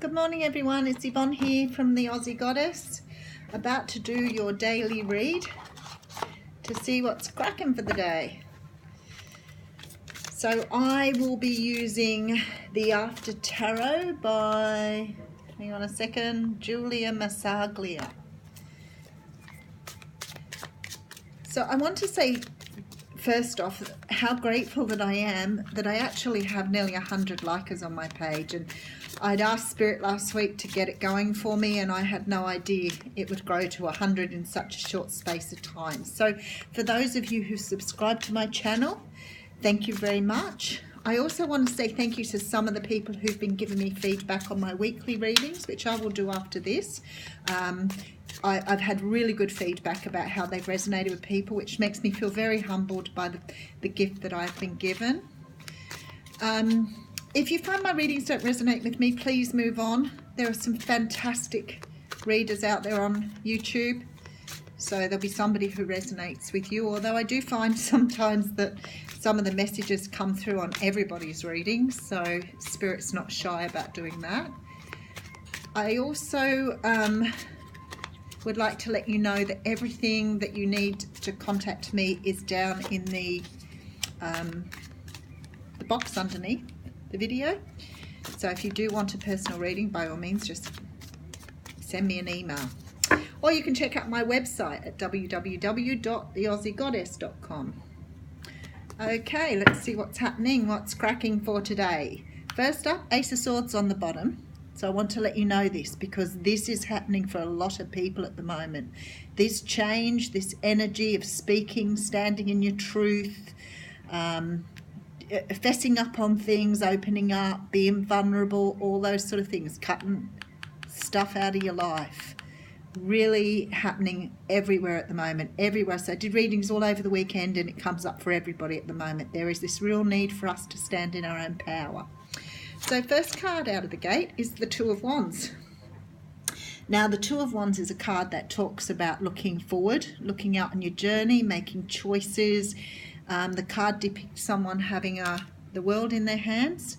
Good morning everyone, it's Yvonne here from the Aussie Goddess, about to do your daily read to see what's cracking for the day. So I will be using the After Tarot by, hang on a second, Julia Massaglia. So I want to say first off how grateful that I am that I actually have nearly 100 likers on my page, and I'd asked Spirit last week to get it going for me and I had no idea it would grow to 100 in such a short space of time. So for those of you who subscribe to my channel, thank you very much. I also want to say thank you to some of the people who've been giving me feedback on my weekly readings, which I will do after this. I've had really good feedback about how they've resonated with people, which makes me feel very humbled by the gift that I've been given. If you find my readings don't resonate with me, please move on. There are some fantastic readers out there on YouTube, so there'll be somebody who resonates with you, although I do find sometimes that some of the messages come through on everybody's readings, so Spirit's not shy about doing that. I also would like to let you know that everything that you need to contact me is down in the box underneath the video. So if you do want a personal reading, by all means just send me an email. Or you can check out my website at www.theaussiegoddess.com. Okay, let's see what's happening, what's cracking for today. First up, Ace of Swords on the bottom. So I want to let you know this because this is happening for a lot of people at the moment. This change, this energy of speaking, standing in your truth, fessing up on things, opening up, being vulnerable, all those sort of things, cutting stuff out of your life. Really happening everywhere at the moment, everywhere. So I did readings all over the weekend and it comes up for everybody at the moment. There is this real need for us to stand in our own power. So first card out of the gate is the Two of Wands. Now the Two of Wands is a card that talks about looking forward, looking out on your journey, making choices. The card depicts someone having the world in their hands,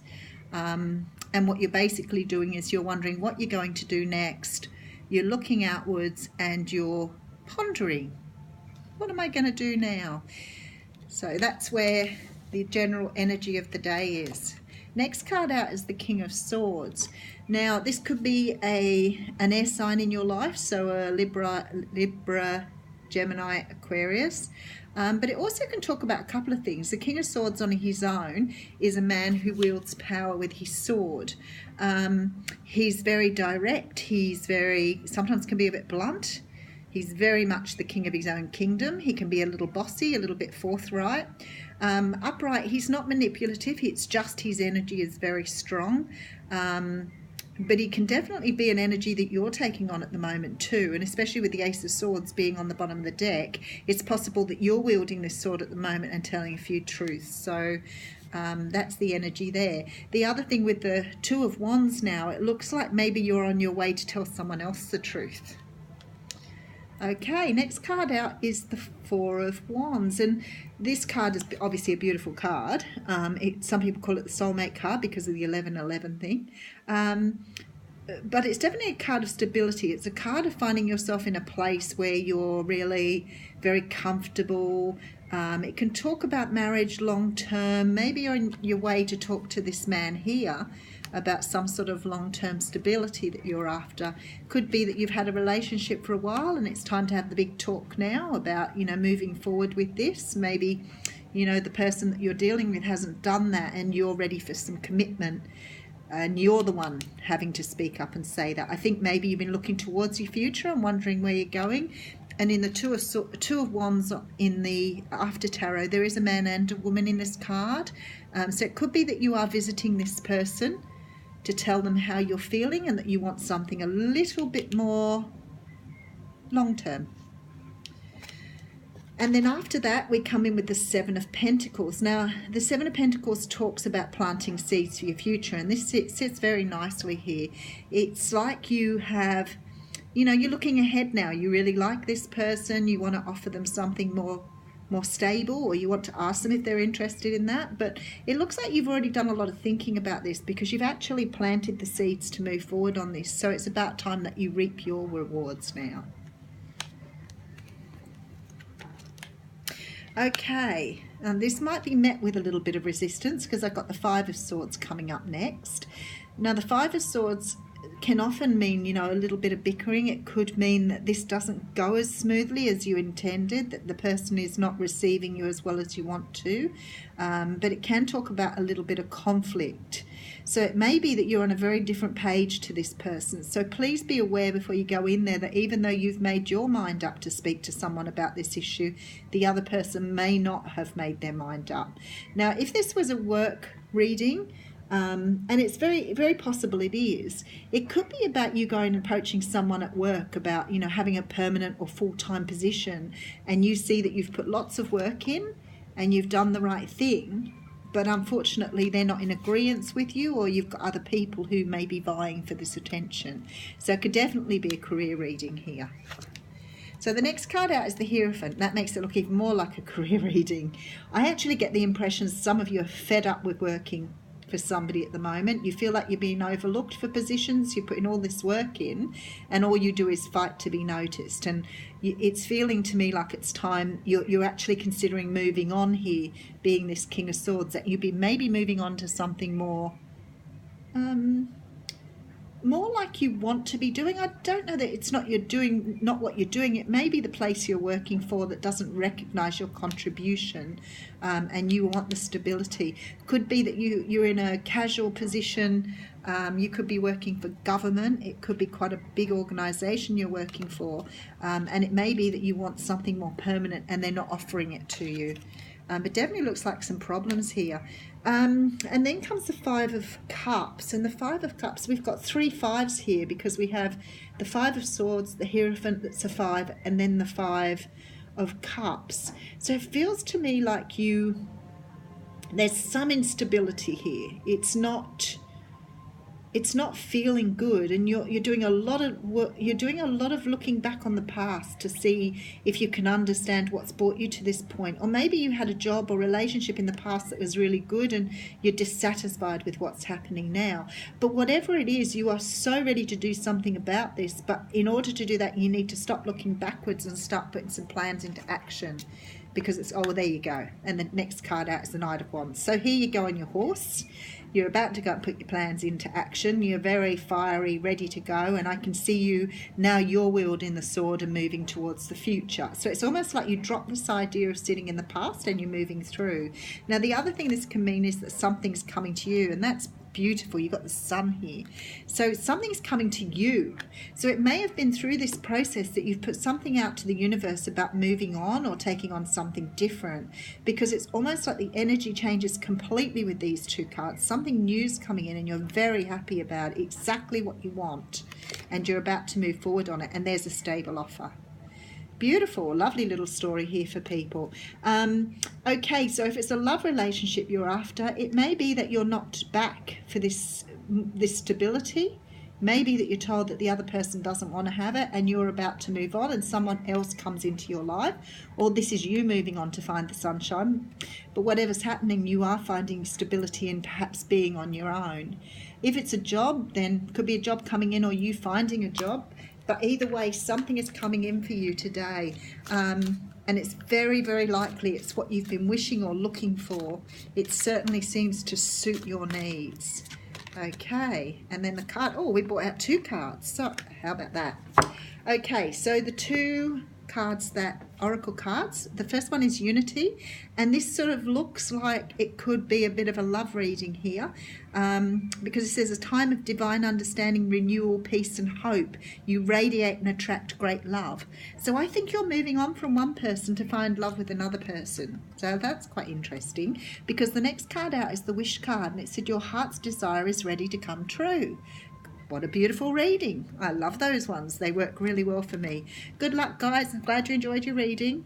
and what you're basically doing is you're wondering what you're going to do next. You're looking outwards and you're pondering, what am I going to do now? So that's where the general energy of the day is. Next card out is the King of Swords. Now this could be an air sign in your life, so a Libra, Gemini, Aquarius. But it also can talk about a couple of things. The King of Swords on his own is a man who wields power with his sword. He's very direct. He's sometimes can be a bit blunt. He's very much the king of his own kingdom. He can be a little bossy, a little bit forthright. Upright, he's not manipulative. It's just his energy is very strong. But he can definitely be an energy that you're taking on at the moment too, and especially with the Ace of Swords being on the bottom of the deck, it's possible that you're wielding this sword at the moment and telling a few truths. So that's the energy there. The other thing with the Two of Wands now, it looks like maybe you're on your way to tell someone else the truth. Okay, next card out is the Four of Wands, and this card is obviously a beautiful card. Some people call it the soulmate card because of the 1111 thing. But it's definitely a card of stability. It's a card of finding yourself in a place where you're really very comfortable. It can talk about marriage long term. Maybe you're on your way to talk to this man here about some sort of long-term stability that you're after. Could be that you've had a relationship for a while and it's time to have the big talk now about, moving forward with this. Maybe, the person that you're dealing with hasn't done that and you're ready for some commitment and you're the one having to speak up and say that. I think maybe you've been looking towards your future and wondering where you're going. And in the Two of Wands in the After Tarot, there is a man and a woman in this card. So it could be that you are visiting this person to tell them how you're feeling and that you want something a little bit more long-term. And then after that, we come in with the Seven of Pentacles. Now, the Seven of Pentacles talks about planting seeds for your future, and this sits very nicely here. It's like you have, you're looking ahead now. You really like this person. You want to offer them something more more stable, or you want to ask them if they're interested in that. But it looks like you've already done a lot of thinking about this, because you've actually planted the seeds to move forward on this. So it's about time that you reap your rewards now. Okay, this might be met with a little bit of resistance, because I've got the Five of Swords coming up next. Now, the Five of Swords can often mean, you know, a little bit of bickering. It could mean that this doesn't go as smoothly as you intended, that the person is not receiving you as well as you want to, but it can talk about a little bit of conflict. So it may be that you're on a very different page to this person. So please be aware before you go in there that even though you've made your mind up to speak to someone about this issue, the other person may not have made their mind up. Now, if this was a work reading, and it's very, very possible it is, it could be about you going and approaching someone at work about, you know, having a permanent or full-time position, and you see that you've put lots of work in and you've done the right thing, but unfortunately they're not in agreement with you, or you've got other people who may be vying for this attention. So it could definitely be a career reading here. So the next card out is the Hierophant. That makes it look even more like a career reading. I actually get the impression some of you are fed up with working for somebody at the moment. You feel like you're being overlooked for positions. You're putting all this work in, and all you do is fight to be noticed. And it's feeling to me like it's time you're actually considering moving on here, being this King of Swords, that you'd be maybe moving on to something more more like you want to be doing. I don't know that it's not what you're doing. It may be the place you're working for that doesn't recognise your contribution, and you want the stability. Could be that you're in a casual position. You could be working for government. It could be quite a big organisation you're working for, and it may be that you want something more permanent and they're not offering it to you. But definitely looks like some problems here. And then comes the Five of Cups. And the Five of Cups, we've got 3 fives here, because we have the Five of Swords, the Hierophant that's a 5, and then the Five of Cups. So it feels to me like there's some instability here. It's not feeling good, and you're doing a lot of work. You're doing a lot of looking back on the past to see if you can understand what's brought you to this point. Or maybe you had a job or relationship in the past that was really good and you're dissatisfied with what's happening now. But whatever it is, you are so ready to do something about this. But in order to do that, you need to stop looking backwards and start putting some plans into action, because it's, oh, there you go. And the next card out is the Knight of Wands. So here you go on your horse. You're about to go and put your plans into action. You're very fiery, ready to go, and I can see you now. You're wielding the sword and moving towards the future. So it's almost like you drop this idea of sitting in the past and you're moving through. Now, the other thing this can mean is that something's coming to you, and that's beautiful. You've got the Sun here. So something's coming to you. So it may have been through this process that you've put something out to the universe about moving on or taking on something different, because it's almost like the energy changes completely with these 2 cards. Something new's coming in and you're very happy about exactly what you want, and you're about to move forward on it, and there's a stable offer. Beautiful, lovely little story here for people. Okay, so if it's a love relationship you're after, it may be that you're knocked back for this stability. Maybe that you're told that the other person doesn't want to have it and you're about to move on and someone else comes into your life, or this is you moving on to find the sunshine. But whatever's happening, you are finding stability and perhaps being on your own. If it's a job, then it could be a job coming in or you finding a job. But either way, something is coming in for you today. And it's very, very likely it's what you've been wishing or looking for. It certainly seems to suit your needs. Okay, and then the card, oh, we brought out 2 cards. So how about that? Okay, so the 2 cards, that oracle cards, the first one is Unity, and this sort of looks like it could be a bit of a love reading here, because it says a time of divine understanding, renewal, peace and hope. You radiate and attract great love. So I think you're moving on from one person to find love with another person. So that's quite interesting, because the next card out is the Wish card, and it said your heart's desire is ready to come true. What a beautiful reading. I love those ones. They work really well for me. Good luck, guys. I'm glad you enjoyed your reading.